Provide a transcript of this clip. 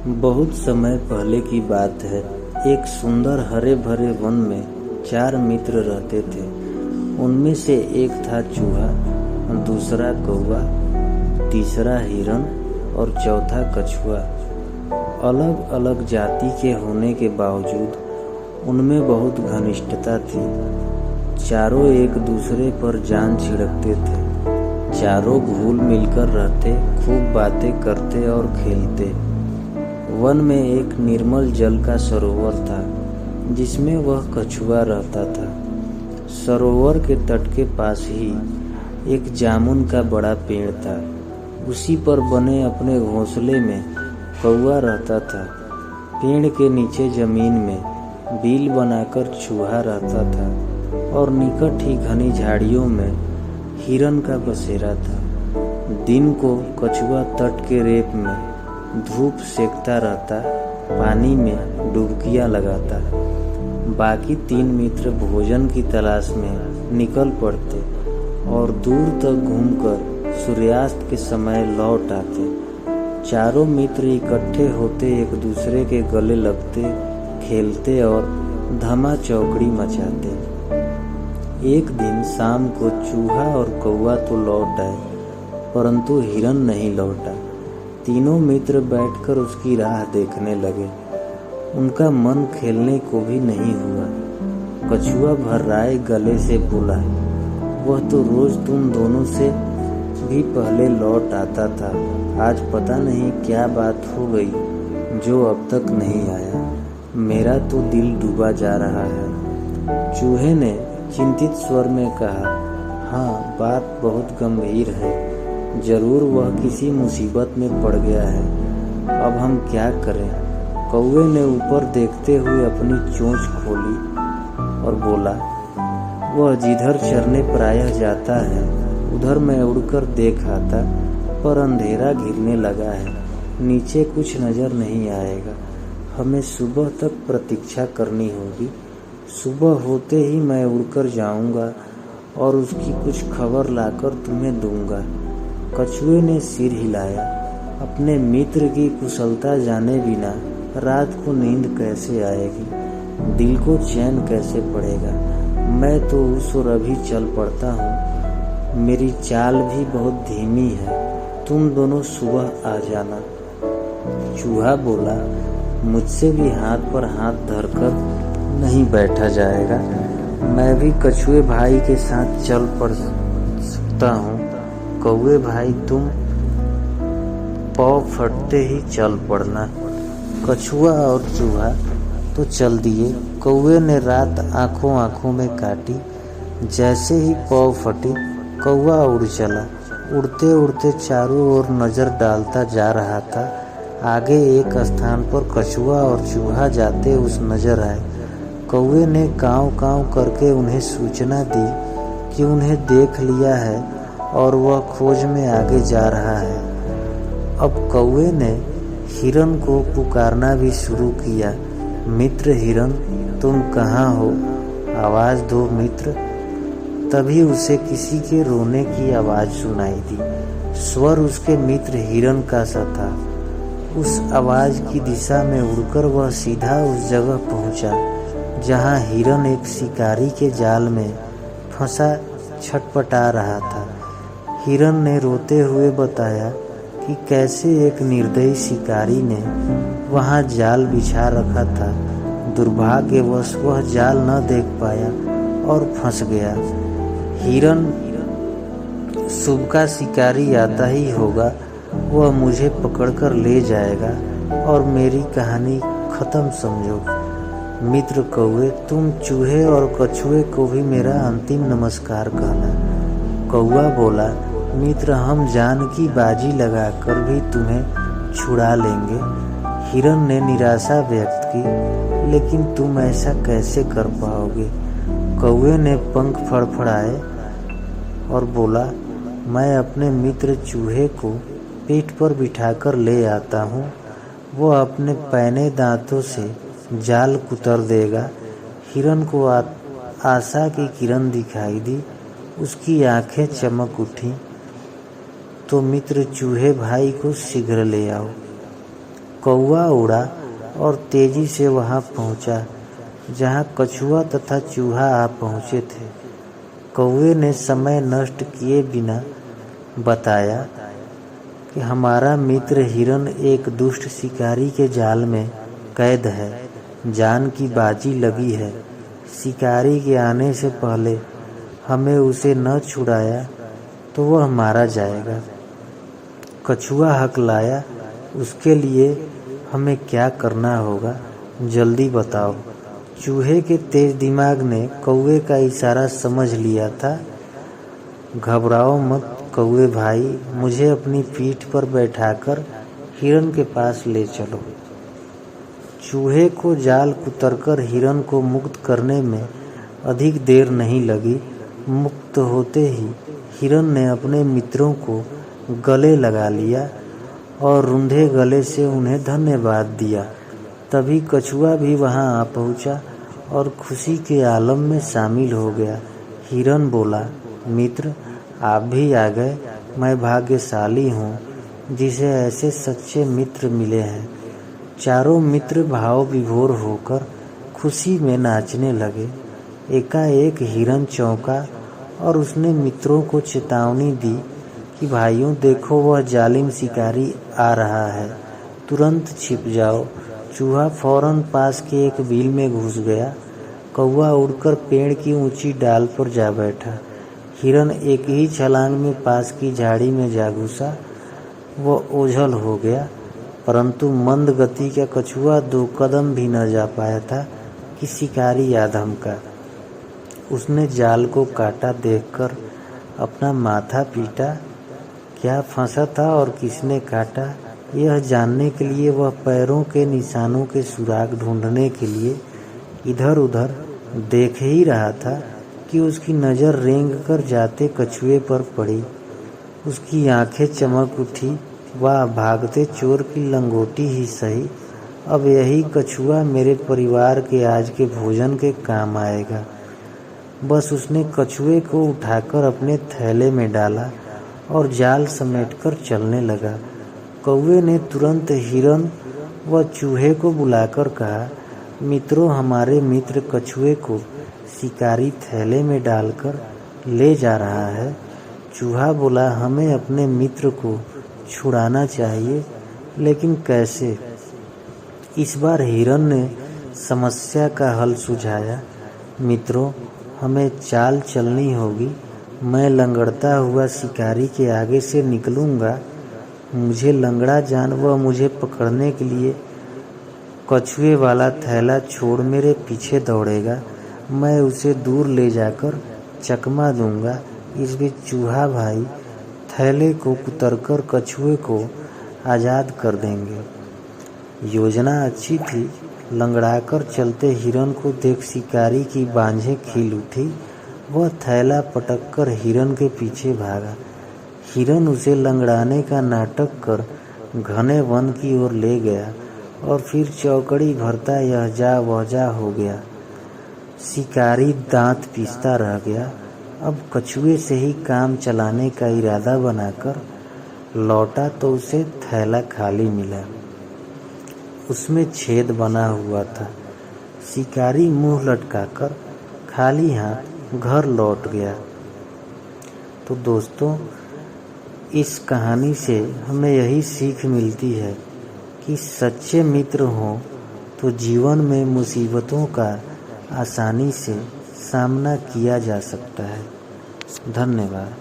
बहुत समय पहले की बात है। एक सुंदर हरे भरे वन में 4 मित्र रहते थे। उनमें से एक था चूहा, दूसरा कौवा, तीसरा हिरन और चौथा कछुआ। अलग अलग जाति के होने के बावजूद उनमें बहुत घनिष्ठता थी। चारों एक दूसरे पर जान छिड़कते थे। चारों घुल मिलकर रहते, खूब बातें करते और खेलते। वन में एक निर्मल जल का सरोवर था जिसमें वह कछुआ रहता था। सरोवर के तट के पास ही एक जामुन का बड़ा पेड़ था। उसी पर बने अपने घोंसले में कौवा रहता था। पेड़ के नीचे जमीन में बिल बनाकर चूहा रहता था और निकट ही घनी झाड़ियों में हिरन का बसेरा था। दिन को कछुआ तट के रेत में धूप सेकता रहता, पानी में डुबकियां लगाता। बाकी 3 मित्र भोजन की तलाश में निकल पड़ते और दूर तक घूमकर सूर्यास्त के समय लौट आते। चारों मित्र इकट्ठे होते, एक दूसरे के गले लगते, खेलते और धमा चौकड़ी मचाते। एक दिन शाम को चूहा और कौवा तो लौट आए, परंतु हिरन नहीं लौटा। तीनों मित्र बैठकर उसकी राह देखने लगे। उनका मन खेलने को भी नहीं हुआ। कछुआ भर्राए गले से बोला, वह तो रोज तुम दोनों से भी पहले लौट आता था। आज पता नहीं क्या बात हो गई जो अब तक नहीं आया। मेरा तो दिल डूबा जा रहा है। चूहे ने चिंतित स्वर में कहा, हाँ, बात बहुत गंभीर है। जरूर वह किसी मुसीबत में पड़ गया है। अब हम क्या करें? कौवे ने ऊपर देखते हुए अपनी चोंच खोली और बोला, वह जिधर चरने प्रायः जाता है उधर मैं उड़कर देख आता, पर अंधेरा घिरने लगा है। नीचे कुछ नजर नहीं आएगा। हमें सुबह तक प्रतीक्षा करनी होगी। सुबह होते ही मैं उड़कर जाऊंगा और उसकी कुछ खबर लाकर तुम्हें दूंगा। कछुए ने सिर हिलाया। अपने मित्र की कुशलता जाने बिना रात को नींद कैसे आएगी, दिल को चैन कैसे पड़ेगा। मैं तो उस ओर अभी चल पड़ता हूँ। मेरी चाल भी बहुत धीमी है। तुम दोनों सुबह आ जाना। चूहा बोला, मुझसे भी हाथ पर हाथ धरकर नहीं बैठा जाएगा। मैं भी कछुए भाई के साथ चल पड़ सकता हूँ। कौवे भाई, तुम पाँव फटते ही चल पड़ना। कछुआ और चूहा तो चल दिए। कौवे ने रात आंखों आंखों में काटी। जैसे ही पाँव फटे, कौवा उड़ चला। उड़ते उड़ते चारों ओर नजर डालता जा रहा था। आगे एक स्थान पर कछुआ और चूहा जाते उस नजर आए। कौवे ने काँव काँव करके उन्हें सूचना दी कि उन्हें देख लिया है और वह खोज में आगे जा रहा है। अब कौवे ने हिरन को पुकारना भी शुरू किया, मित्र हिरन, तुम कहाँ हो? आवाज दो मित्र। तभी उसे किसी के रोने की आवाज सुनाई दी। स्वर उसके मित्र हिरन का सा था। उस आवाज की दिशा में उड़कर वह सीधा उस जगह पहुंचा जहां हिरन एक शिकारी के जाल में फंसा छटपटा रहा था। हिरन ने रोते हुए बताया कि कैसे एक निर्दयी शिकारी ने वहां जाल बिछा रखा था। दुर्भाग्यवश वह जाल न देख पाया और फंस गया। हिरन, शुभ का शिकारी आता ही होगा। वह मुझे पकड़कर ले जाएगा और मेरी कहानी खत्म समझो। मित्र कौवे, तुम चूहे और कछुए को भी मेरा अंतिम नमस्कार कहना। कौवा बोला, मित्र, हम जान की बाजी लगाकर भी तुम्हें छुड़ा लेंगे। हिरन ने निराशा व्यक्त की, लेकिन तुम ऐसा कैसे कर पाओगे? कौवे ने पंख फड़फड़ाए और बोला, मैं अपने मित्र चूहे को पीठ पर बिठाकर ले आता हूँ। वह अपने पैने दांतों से जाल कुतर देगा। हिरन को आशा की किरण दिखाई दी। उसकी आंखें चमक उठी। तो मित्र चूहे भाई को शीघ्र ले आओ। कौवा उड़ा और तेजी से वहां पहुंचा जहां कछुआ तथा चूहा आ पहुंचे थे। कौवे ने समय नष्ट किए बिना बताया कि हमारा मित्र हिरन एक दुष्ट शिकारी के जाल में कैद है। जान की बाजी लगी है। शिकारी के आने से पहले हमें उसे न छुड़ाया तो वह मारा जाएगा। कछुआ हकलाया, उसके लिए हमें क्या करना होगा, जल्दी बताओ। चूहे के तेज दिमाग ने कौवे का इशारा समझ लिया था। घबराओ मत कौवे भाई, मुझे अपनी पीठ पर बैठाकर हिरन के पास ले चलो। चूहे को जाल कुतरकर हिरन को मुक्त करने में अधिक देर नहीं लगी। मुक्त होते ही हिरन ने अपने मित्रों को गले लगा लिया और रूंधे गले से उन्हें धन्यवाद दिया। तभी कछुआ भी वहां आ पहुंचा और खुशी के आलम में शामिल हो गया। हिरन बोला, मित्र आप भी आ गए। मैं भाग्यशाली हूँ जिसे ऐसे सच्चे मित्र मिले हैं। चारों मित्र भाव विभोर होकर खुशी में नाचने लगे। एकाएक हिरन चौंका और उसने मित्रों को चेतावनी दी कि भाइयों देखो, वह जालिम शिकारी आ रहा है, तुरंत छिप जाओ। चूहा फौरन पास के एक बिल में घुस गया। कौवा उड़कर पेड़ की ऊंची डाल पर जा बैठा। हिरन एक ही छलांग में पास की झाड़ी में जा घुसा। वह ओझल हो गया, परंतु मंद गति का कछुआ 2 कदम भी न जा पाया था कि शिकारी आ धमका। उसने जाल को काटा देखकर अपना माथा पीटा। क्या फंसा था और किसने काटा, यह जानने के लिए वह पैरों के निशानों के सुराग ढूंढने के लिए इधर उधर देख ही रहा था कि उसकी नज़र रेंग कर जाते कछुए पर पड़ी। उसकी आंखें चमक उठी। वाह, भागते चोर की लंगोटी ही सही। अब यही कछुआ मेरे परिवार के आज के भोजन के काम आएगा। बस उसने कछुए को उठाकर अपने थैले में डाला और जाल समेटकर चलने लगा। कौवे ने तुरंत हिरन व चूहे को बुलाकर कहा, मित्रों हमारे मित्र कछुए को शिकारी थैले में डालकर ले जा रहा है। चूहा बोला, हमें अपने मित्र को छुड़ाना चाहिए, लेकिन कैसे? इस बार हिरन ने समस्या का हल सुझाया। मित्रों हमें चाल चलनी होगी। मैं लंगड़ता हुआ शिकारी के आगे से निकलूंगा। मुझे लंगड़ा जानवर मुझे पकड़ने के लिए कछुए वाला थैला छोड़ मेरे पीछे दौड़ेगा। मैं उसे दूर ले जाकर चकमा दूंगा। इस बीच चूहा भाई थैले को कुतरकर कछुए को आज़ाद कर देंगे। योजना अच्छी थी। लंगड़ाकर चलते हिरन को देख शिकारी की बांझें खिल उठी। वह थैला पटककर हिरन के पीछे भागा। हिरन उसे लंगड़ाने का नाटक कर घने वन की ओर ले गया और फिर चौकड़ी भरता यह जा वह जा हो गया। शिकारी दांत पीसता रह गया। अब कछुए से ही काम चलाने का इरादा बनाकर लौटा तो उसे थैला खाली मिला। उसमें छेद बना हुआ था। शिकारी मुंह लटकाकर खाली हाथ घर लौट गया। तो दोस्तों, इस कहानी से हमें यही सीख मिलती है कि सच्चे मित्र हों तो जीवन में मुसीबतों का आसानी से सामना किया जा सकता है। धन्यवाद।